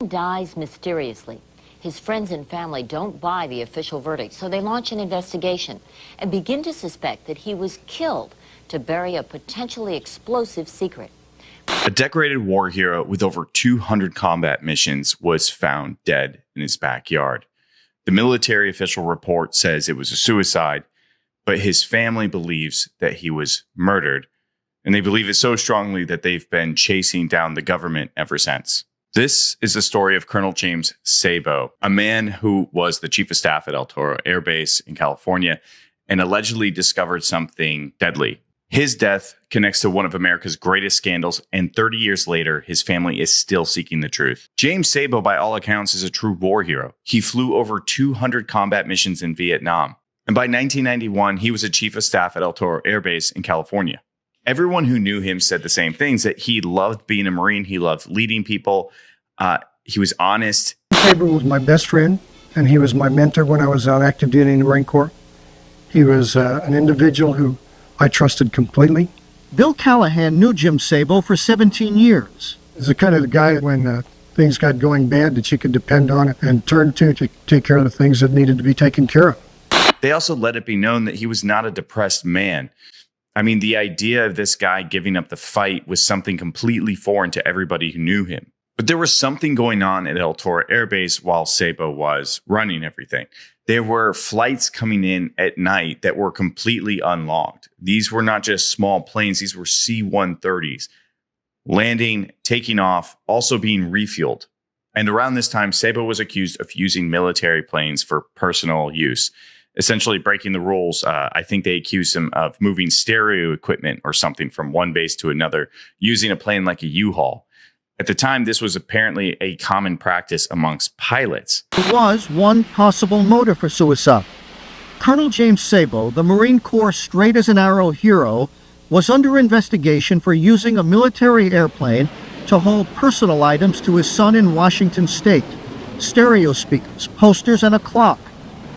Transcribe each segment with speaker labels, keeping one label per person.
Speaker 1: Dies mysteriously. His friends and family don't buy the official verdict, so they launch an investigation and begin to suspect that he was killed to bury a potentially explosive secret.
Speaker 2: A decorated war hero with over 200 combat missions was found dead in his backyard. The military official report says it was a suicide, but his family believes that he was murdered, and they believe it so strongly that they've been chasing down the government ever since. This is the story of Colonel James Sabow, a man who was the chief of staff at El Toro Air Base in California and allegedly discovered something deadly. His death connects to one of America's greatest scandals, and 30 years later, his family is still seeking the truth. James Sabow, by all accounts, is a true war hero. He flew over 200 combat missions in Vietnam, and by 1991, he was a chief of staff at El Toro Air Base in California. Everyone who knew him said the same things, that he loved being a Marine. He loved leading people. He was honest.
Speaker 3: Sabow was my best friend, and he was my mentor when I was on active duty in the Marine Corps. He was an individual who I trusted completely.
Speaker 4: Bill Callahan knew Jim Sabow for 17 years.
Speaker 3: He's the kind of guy when things got going bad that you could depend on and turn to take care of the things that needed to be taken care of.
Speaker 2: They also let it be known that he was not a depressed man. I mean, the idea of this guy giving up the fight was something completely foreign to everybody who knew him. But there was something going on at El Toro Air Base while Sabow was running everything. There were flights coming in at night that were completely unlocked. These were not just small planes. These were C-130s. Landing, taking off, also being refueled. And around this time, Sabow was accused of using military planes for personal use, essentially breaking the rules. I think they accused him of moving stereo equipment or something from one base to another, using a plane like a U-Haul. At the time, this was apparently a common practice amongst pilots.
Speaker 4: There was one possible motive for suicide. Colonel James Sabow, the Marine Corps straight-as-an-arrow hero, was under investigation for using a military airplane to haul personal items to his son in Washington State: stereo speakers, posters, and a clock.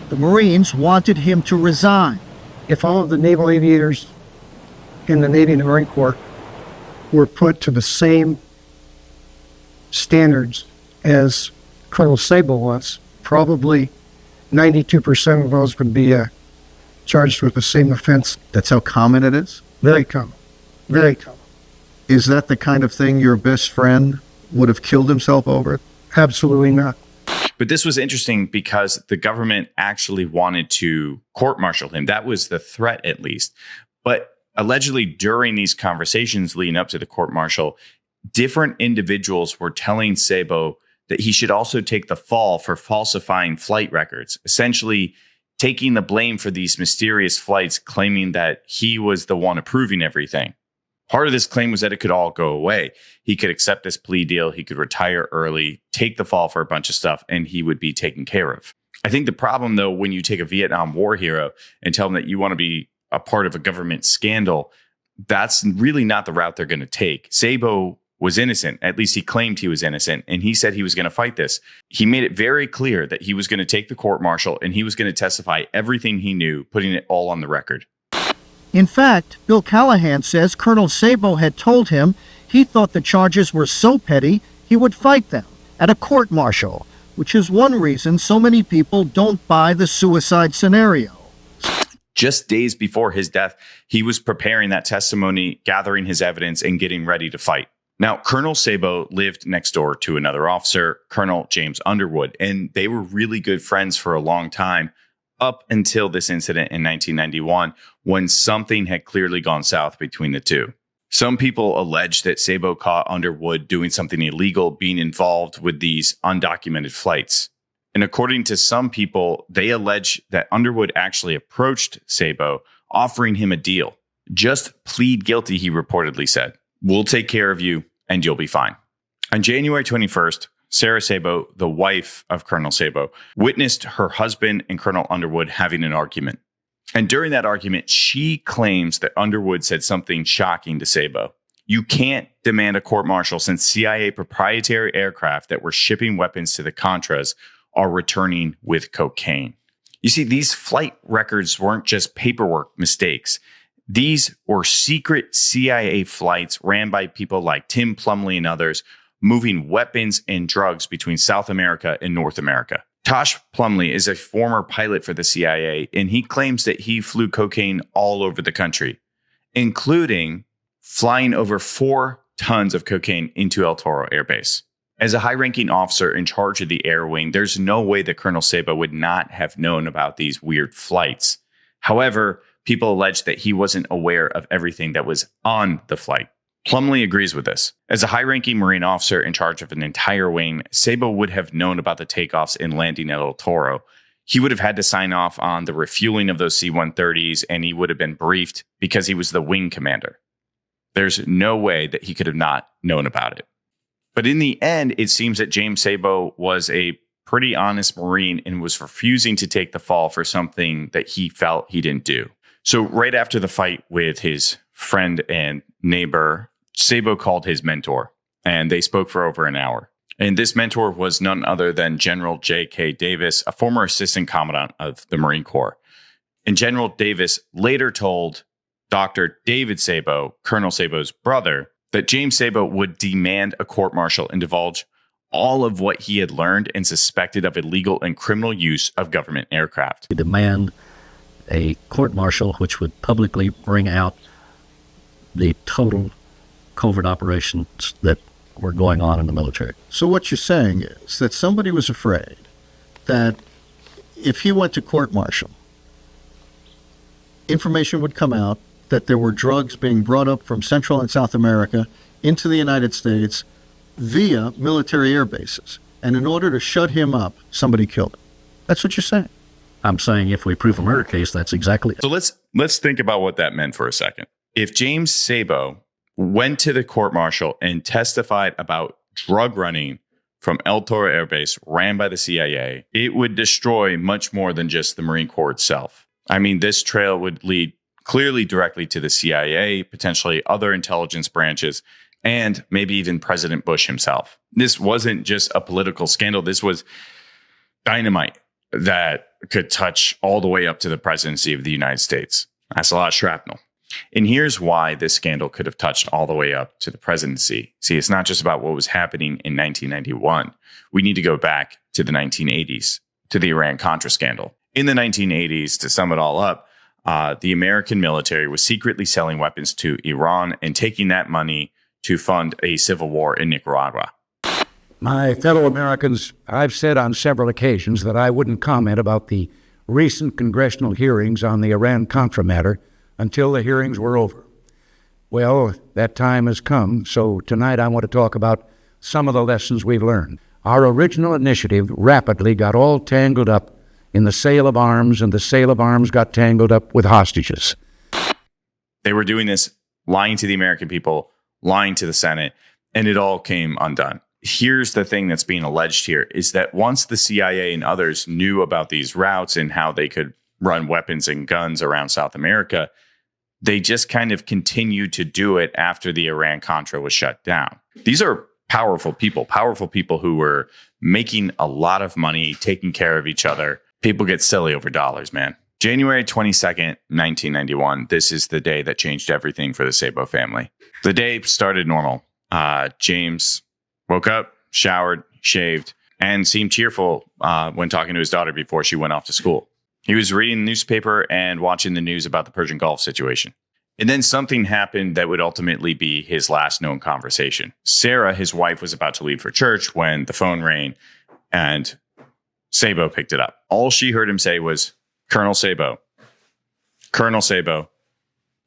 Speaker 4: The Marines wanted him to resign.
Speaker 3: If all of the naval aviators in the Navy and the Marine Corps were put to the same standards as Colonel Sabow was, probably 92% of those would be charged with the same offense.
Speaker 4: That's how common it is?
Speaker 3: Very common. Very common.
Speaker 4: Is that the kind of thing your best friend would have killed himself over?
Speaker 3: Absolutely not.
Speaker 2: But this was interesting because the government actually wanted to court-martial him. That was the threat, at least. But allegedly, during these conversations leading up to the court-martial, different individuals were telling Sabow that he should also take the fall for falsifying flight records, essentially taking the blame for these mysterious flights, claiming that he was the one approving everything. Part of this claim was that it could all go away. He could accept this plea deal, he could retire early, take the fall for a bunch of stuff, and he would be taken care of. I think the problem, though, when you take a Vietnam War hero and tell them that you want to be a part of a government scandal, that's really not the route they're going to take. Sabow was innocent. At least he claimed he was innocent, and he said he was going to fight this. He made it very clear that he was going to take the court-martial and he was going to testify everything he knew, putting it all on the record.
Speaker 4: In fact, Bill Callahan says Colonel Sabow had told him he thought the charges were so petty he would fight them at a court-martial, which is one reason so many people don't buy the suicide scenario.
Speaker 2: Just days before his death, he was preparing that testimony, gathering his evidence, and getting ready to fight. Now, Colonel Sabow lived next door to another officer, Colonel James Underwood, and they were really good friends for a long time, up until this incident in 1991, when something had clearly gone south between the two. Some people allege that Sabow caught Underwood doing something illegal, being involved with these undocumented flights. And according to some people, they allege that Underwood actually approached Sabow, offering him a deal. Just plead guilty, he reportedly said. We'll take care of you, and you'll be fine. On January 21st, Sarah Sabow, the wife of Colonel Sabow, witnessed her husband and Colonel Underwood having an argument. And during that argument, she claims that Underwood said something shocking to Sabow. You can't demand a court-martial since CIA proprietary aircraft that were shipping weapons to the Contras are returning with cocaine. You see, these flight records weren't just paperwork mistakes. These were secret CIA flights ran by people like Tim Plumlee and others, moving weapons and drugs between South America and North America. Tosh Plumlee is a former pilot for the CIA, and he claims that he flew cocaine all over the country, including flying over 4 tons of cocaine into El Toro Air Base. As a high-ranking officer in charge of the air wing, there's no way that Colonel Sabow would not have known about these weird flights. However, people allege that he wasn't aware of everything that was on the flight. Plumlee agrees with this. As a high-ranking Marine officer in charge of an entire wing, Sabow would have known about the takeoffs and landing at El Toro. He would have had to sign off on the refueling of those C-130s, and he would have been briefed because he was the wing commander. There's no way that he could have not known about it. But in the end, it seems that James Sabow was a pretty honest Marine and was refusing to take the fall for something that he felt he didn't do. So right after the fight with his friend and neighbor, Sabow called his mentor, and they spoke for over an hour. And this mentor was none other than General J.K. Davis, a former assistant commandant of the Marine Corps. And General Davis later told Dr. David Sabow, Colonel Sabow's brother, that James Sabow would demand a court-martial and divulge all of what he had learned and suspected of illegal and criminal use of government aircraft.
Speaker 5: We demand a court-martial which would publicly bring out the total covert operations that were going on in the military.
Speaker 4: So what you're saying is that somebody was afraid that if he went to court-martial, information would come out that there were drugs being brought up from Central and South America into the United States via military air bases. And in order to shut him up, somebody killed him. That's what you're saying.
Speaker 5: I'm saying if we prove a murder case, that's exactly it.
Speaker 2: So let's think about what that meant for a second. If James Sabow went to the court-martial and testified about drug running from El Toro Air Base ran by the CIA, it would destroy much more than just the Marine Corps itself. I mean, this trail would lead clearly directly to the CIA, potentially other intelligence branches, and maybe even President Bush himself. This wasn't just a political scandal. This was dynamite that could touch all the way up to the presidency of the United States. That's a lot of shrapnel. And here's why this scandal could have touched all the way up to the presidency. See, it's not just about what was happening in 1991. We need to go back to the 1980s, to the Iran-Contra scandal. In the 1980s, to sum it all up, the American military was secretly selling weapons to Iran and taking that money to fund a civil war in Nicaragua.
Speaker 6: My fellow Americans, I've said on several occasions that I wouldn't comment about the recent congressional hearings on the Iran-Contra matter until the hearings were over. Well, that time has come, so tonight I want to talk about some of the lessons we've learned. Our original initiative rapidly got all tangled up in the sale of arms, and the sale of arms got tangled up with hostages.
Speaker 2: They were doing this, lying to the American people, lying to the Senate, and it all came undone. Here's the thing that's being alleged here, is that once the CIA and others knew about these routes and how they could run weapons and guns around South America, they just kind of continued to do it after the Iran-Contra was shut down. These are powerful people who were making a lot of money, taking care of each other. People get silly over dollars, man. January 22nd, 1991. This is the day that changed everything for the Sabow family. The day started normal. James woke up, showered, shaved, and seemed cheerful when talking to his daughter before she went off to school. He was reading the newspaper and watching the news about the Persian Gulf situation. And then something happened that would ultimately be his last known conversation. Sarah, his wife, was about to leave for church when the phone rang and Sabow picked it up. All she heard him say was, "Colonel Sabow, Colonel Sabow,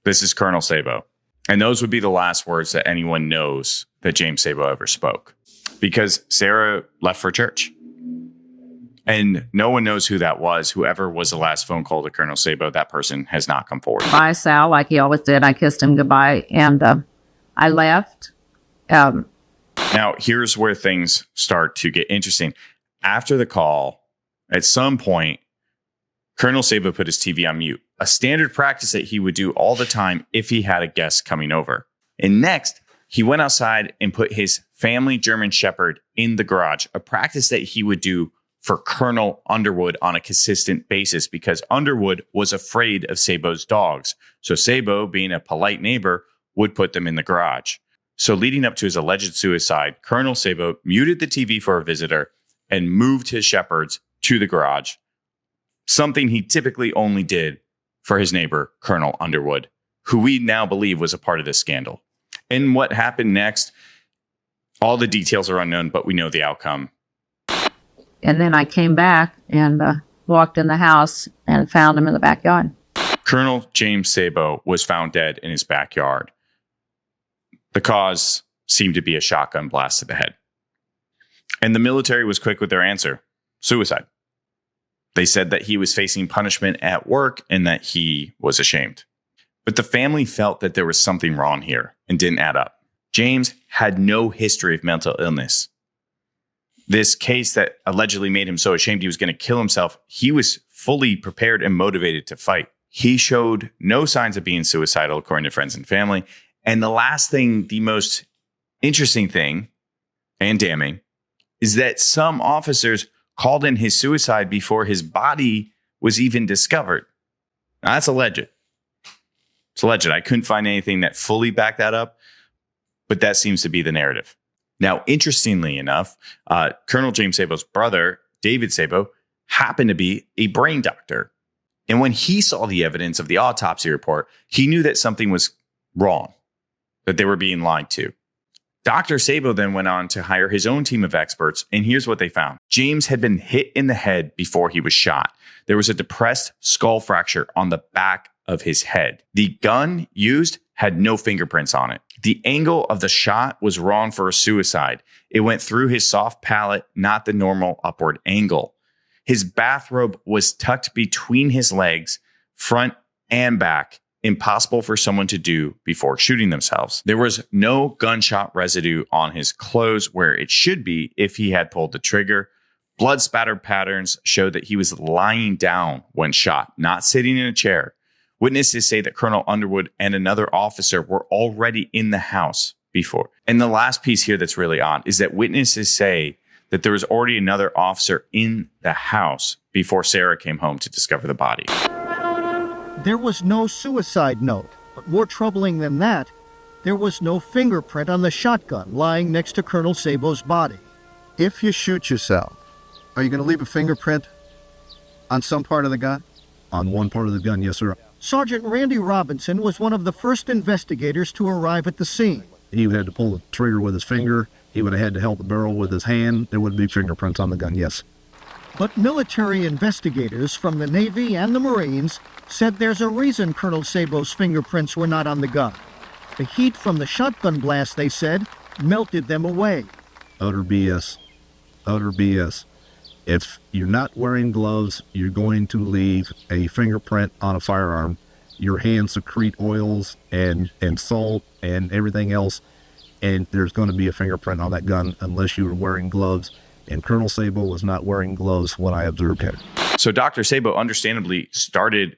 Speaker 2: this is Colonel Sabow." And those would be the last words that anyone knows that James Sabow ever spoke, because Sarah left for church. And no one knows who that was. Whoever was the last phone call to Colonel Sabow, that person has not come forward.
Speaker 7: Bye, Sal, like he always did. I kissed him goodbye, and I left.
Speaker 2: Now, here's where things start to get interesting. After the call, at some point, Colonel Sabow put his TV on mute, a standard practice that he would do all the time if he had a guest coming over. And next, he went outside and put his family German Shepherd in the garage, a practice that he would do for Colonel Underwood on a consistent basis because Underwood was afraid of Sabow's dogs. So Sabow, being a polite neighbor, would put them in the garage. So leading up to his alleged suicide, Colonel Sabow muted the TV for a visitor and moved his shepherds to the garage, something he typically only did for his neighbor, Colonel Underwood, who we now believe was a part of this scandal. And what happened next, all the details are unknown, but we know the outcome.
Speaker 7: And then I came back and walked in the house and found him in the backyard.
Speaker 2: Colonel James Sabow was found dead in his backyard. The cause seemed to be a shotgun blast to the head. And the military was quick with their answer: suicide. They said that he was facing punishment at work and that he was ashamed. But the family felt that there was something wrong here and didn't add up. James had no history of mental illness. This case that allegedly made him so ashamed he was going to kill himself, he was fully prepared and motivated to fight. He showed no signs of being suicidal, according to friends and family. And the last thing, the most interesting thing and damning, is that some officers called in his suicide before his body was even discovered. Now, that's alleged. It's alleged. I couldn't find anything that fully backed that up, but that seems to be the narrative. Now, interestingly enough, Colonel James Sabow's brother, David Sabow, happened to be a brain doctor. And when he saw the evidence of the autopsy report, he knew that something was wrong, that they were being lied to. Dr. Sabow then went on to hire his own team of experts, and here's what they found. James had been hit in the head before he was shot. There was a depressed skull fracture on the back of his head. The gun used had no fingerprints on it. The angle of the shot was wrong for a suicide. It went through his soft palate, not the normal upward angle. His bathrobe was tucked between his legs, front and back, impossible for someone to do before shooting themselves. There was no gunshot residue on his clothes where it should be if he had pulled the trigger. Blood spattered patterns showed that he was lying down when shot, not sitting in a chair. Witnesses say that Colonel Underwood and another officer were already in the house before. And the last piece here that's really odd is that witnesses say that there was already another officer in the house before Sarah came home to discover the body.
Speaker 4: There was no suicide note, but more troubling than that, there was no fingerprint on the shotgun lying next to Colonel Sabow's body.
Speaker 8: If you shoot yourself, are you going to leave a fingerprint on some part of the gun? On one part of the gun, yes, sir.
Speaker 4: Sergeant Randy Robinson was one of the first investigators to arrive at the scene.
Speaker 8: He would have to pull the trigger with his finger. He would have had to hold the barrel with his hand. There would be fingerprints on the gun, yes.
Speaker 4: But military investigators from the Navy and the Marines said there's a reason Colonel Sabow's fingerprints were not on the gun. The heat from the shotgun blast, they said, melted them away.
Speaker 8: Utter BS. Utter BS. If you're not wearing gloves, you're going to leave a fingerprint on a firearm. Your hands secrete oils and salt and everything else, and there's going to be a fingerprint on that gun unless you were wearing gloves. And Colonel Sabow was not wearing gloves when I observed him.
Speaker 2: So Dr. Sabow understandably started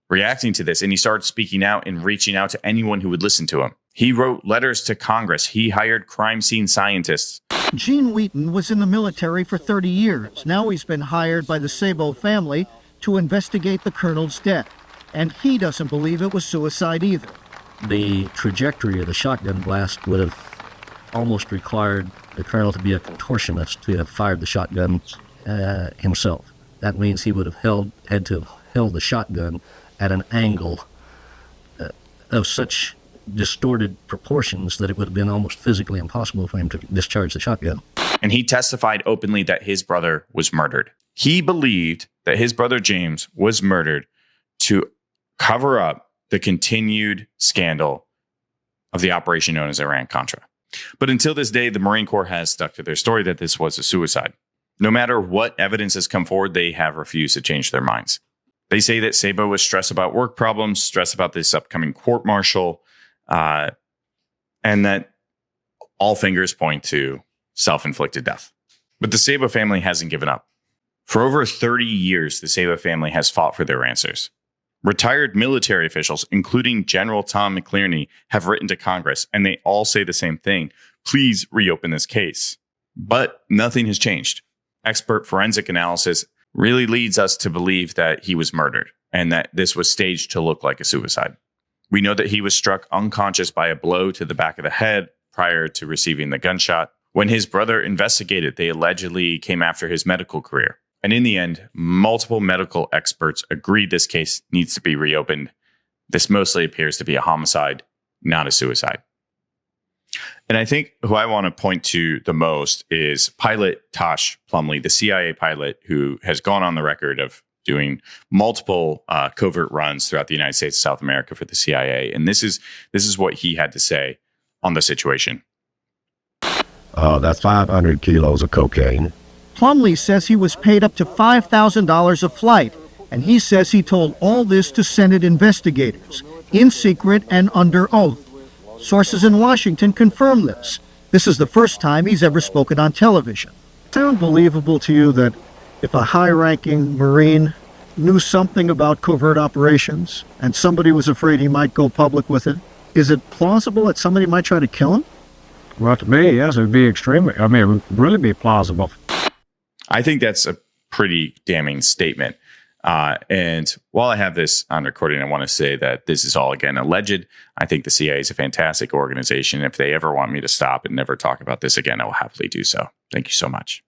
Speaker 2: reacting to this, and he started speaking out and reaching out to anyone who would listen to him. He wrote letters to Congress. He hired crime scene scientists.
Speaker 4: Gene Wheaton was in the military for 30 years. Now he's been hired by the Sabow family to investigate the colonel's death. And he doesn't believe it was suicide either.
Speaker 5: The trajectory of the shotgun blast would have almost required the colonel to be a contortionist to have fired the shotgun himself. That means he would have had to have held the shotgun at an angle of such distorted proportions that it would have been almost physically impossible for him to discharge the shotgun.
Speaker 2: And he testified openly that his brother was murdered. He believed that his brother James was murdered to cover up the continued scandal of the operation known as Iran-Contra. But until this day, the Marine Corps has stuck to their story that this was a suicide. No matter what evidence has come forward, they have refused to change their minds. They say that Sabow was stressed about work problems, stressed about this upcoming court-martial, and that all fingers point to self-inflicted death. But the Sabow family hasn't given up. For over 30 years, the Sabow family has fought for their answers. Retired military officials, including General Tom McClerney, have written to Congress, and they all say the same thing. Please reopen this case. But nothing has changed. Expert forensic analysis really leads us to believe that he was murdered and that this was staged to look like a suicide. We know that he was struck unconscious by a blow to the back of the head, prior to receiving the gunshot. When his brother investigated, they allegedly came after his medical career. And in the end, multiple medical experts agreed this case needs to be reopened. This mostly appears to be a homicide, not a suicide. And I think who I want to point to the most is pilot Tosh Plumlee, the CIA pilot who has gone on the record of doing multiple covert runs throughout the United States and South America for the CIA. And this is what he had to say on the situation.
Speaker 8: That's 500 kilos of cocaine.
Speaker 4: Plumlee says he was paid up to $5,000 a flight, and he says he told all this to Senate investigators, in secret and under oath. Sources in Washington confirm this. This is the first time he's ever spoken on television.
Speaker 3: Sound believable to you that if a high-ranking Marine knew something about covert operations and somebody was afraid he might go public with it, is it plausible that somebody might try to kill him?
Speaker 6: Well, to me, yes, it would be extremely, it would really be plausible.
Speaker 2: I think that's a pretty damning statement. And while I have this on recording, I want to say that this is all, again, alleged. I think the CIA is a fantastic organization. If they ever want me to stop and never talk about this again, I will happily do so. Thank you so much.